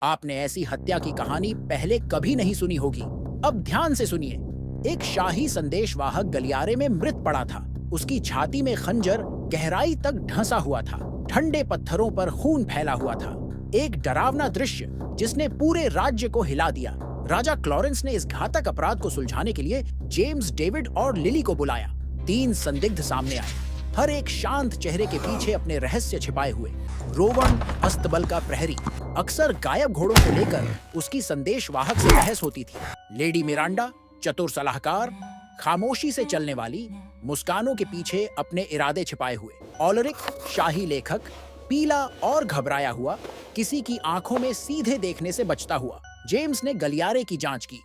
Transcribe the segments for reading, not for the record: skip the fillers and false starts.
आपने ऐसी हत्या की कहानी पहले कभी नहीं सुनी होगी। अब ध्यान से सुनिए। एक शाही संदेशवाहक गलियारे में मृत पड़ा था। उसकी छाती में खंजर गहराई तक ढंसा हुआ था। ठंडे पत्थरों पर खून फैला हुआ था। एक डरावना दृश्य जिसने पूरे राज्य को हिला दिया। राजा क्लॉरेंस ने इस घातक अपराध को सुलझाने के लिए जेम्स, डेविड और लिली को बुलाया। 3 संदिग्ध सामने आए, हर एक शांत चेहरे के पीछे अपने रहस्य छिपाए हुए। रोवन, अस्तबल का प्रहरी, अक्सर गायब घोड़ों को लेकर उसकी संदेशवाहक से बहस होती थी। लेडी मिरांडा, चतुर सलाहकार, खामोशी से चलने वाली, मुस्कानों के पीछे अपने इरादे छिपाए हुए। ओलरिक, शाही लेखक, पीला और घबराया हुआ, किसी की आंखों में सीधे देखने से बचता हुआ। जेम्स ने गलियारे की जांच की,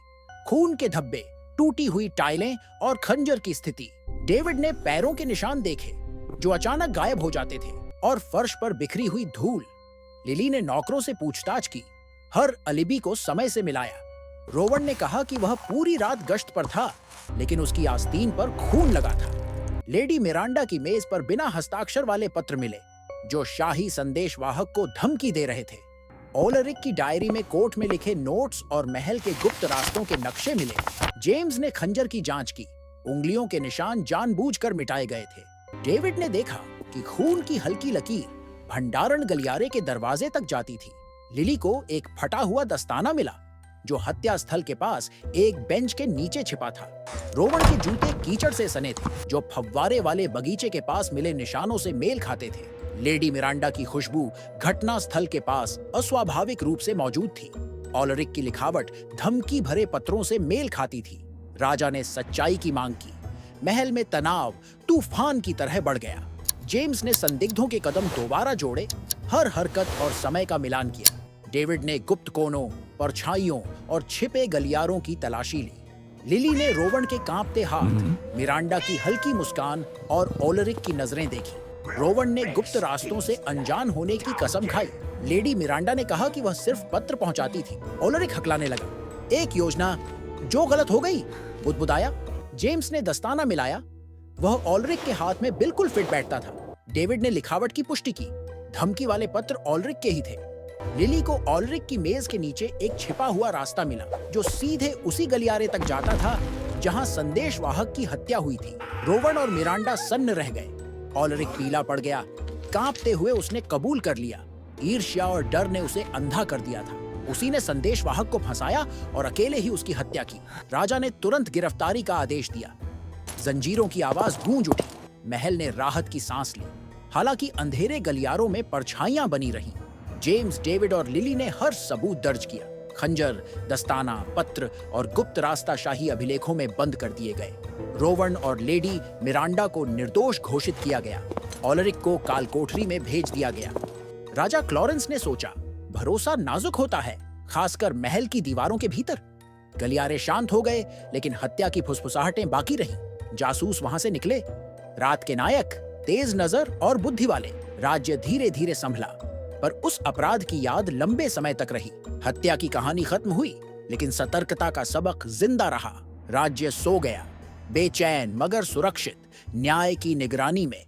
खून के धब्बे, टूटी हुई टाइलें और खंजर की स्थिति। डेविड ने पैरों के निशान देखे जो अचानक गायब हो जाते थे, और फर्श पर बिखरी हुई धूल। लिली ने नौकरों से पूछताछ की, हर अलिबी को समय से मिलाया। रोवन ने कहा कि वह पूरी रात गश्त पर था, लेकिन उसकी आस्तीन पर खून लगा था। लेडी मिरांडा की मेज पर बिना हस्ताक्षर वाले पत्र मिले, जो शाही संदेशवाहक को धमकी दे रहे थे। ओलरिक की डायरी में कोर्ट में लिखे नोट्स और महल के गुप्त रास्तों के नक्शे मिले। जेम्स ने खंजर की जांच की, उंगलियों के निशान जानबूझकर मिटाए गए थे। डेविड ने देखा कि खून की हल्की लकीर भंडारण गलियारे के दरवाजे तक जाती थी। लिली को एक फटा हुआ दस्ताना मिला, जो हत्या स्थल के पास एक बेंच के नीचे छिपा था। रोवन के जूते कीचड़ से सने थे, जो फव्वारे वाले बगीचे के पास मिले निशानों से मेल खाते थे। लेडी मिरांडा की खुशबू घटना स्थल के पास अस्वाभाविक रूप से मौजूद थी। ओलरिक की लिखावट धमकी भरे पत्रों से मेल खाती थी। राजा ने सच्चाई की मांग की। महल में तनाव तूफान की तरह बढ़ गया। जेम्स ने संदिग्धों के कदम दोबारा जोड़े, हर हरकत और समय का मिलान किया। डेविड ने गुप्त कोनों, परछाइयों और छिपे गलियारों की तलाशी ली। लिली ने रोवन के कांपते हाथ, मिरांडा की हल्की मुस्कान और ओलरिक की नजरें देखी। रोवन ने गुप्त रास्तों से अनजान होने की कसम खाई। लेडी मिरांडा ने कहा कि वह सिर्फ पत्र पहुंचाती थी। ओलरिक हकलाने लगा। एक योजना जो गलत हो गई, बुदबुदाया। जेम्स ने दस्ताना मिलाया, वह ओलरिक के हाथ में बिल्कुल फिट बैठता था। डेविड ने लिखावट की पुष्टि की, धमकी वाले पत्र ओलरिक के ही थे। लिली को ओलरिक की मेज के नीचे एक छिपा हुआ रास्ता मिला, जो सीधे उसी गलियारे तक जाता था जहां संदेशवाहक की हत्या हुई थी। रोवन और मिरांडा सन्न रह गए। ओलरिक पीला पड़ गया। कांपते हुए उसने कबूल कर लिया। ईर्ष्या और डर ने उसे अंधा कर दिया था। उसी ने संदेशवाहक को फंसाया और अकेले ही उसकी हत्या की। राजा ने तुरंत गिरफ्तारी का आदेश दिया। जंजीरों की आवाज गूंज उठी। महल ने राहत की सांस ली। हालांकि अंधेरे गलियारों में परछाइयां बनी रहीं। जेम्स, डेविड और लिली ने हर सबूत दर्ज किया। खंजर, दस्ताना, पत्र और गुप्त रास्ता शाही अभिलेखों में बंद कर दिए गए। रोवन और लेडी मिरांडा को निर्दोष घोषित किया गया। ओलरिक को कालकोठरी में भेज दिया गया। राजा क्लॉरेंस ने सोचा, भरोसा नाजुक होता है, खासकर महल की दीवारों के भीतर। गलियारे शांत हो गए, लेकिन हत्या की फुसफुसाहटें बाकी रहीं। जासूस वहां से निकले। रात के नायक, तेज नजर और बुद्धि वाले। राज्य धीरे धीरे संभला, पर उस अपराध की याद लंबे समय तक रही। हत्या की कहानी खत्म हुई, लेकिन सतर्कता का सबक जिंदा रहा। राज्य सो गया, बेचैन मगर सुरक्षित, न्याय की निगरानी में।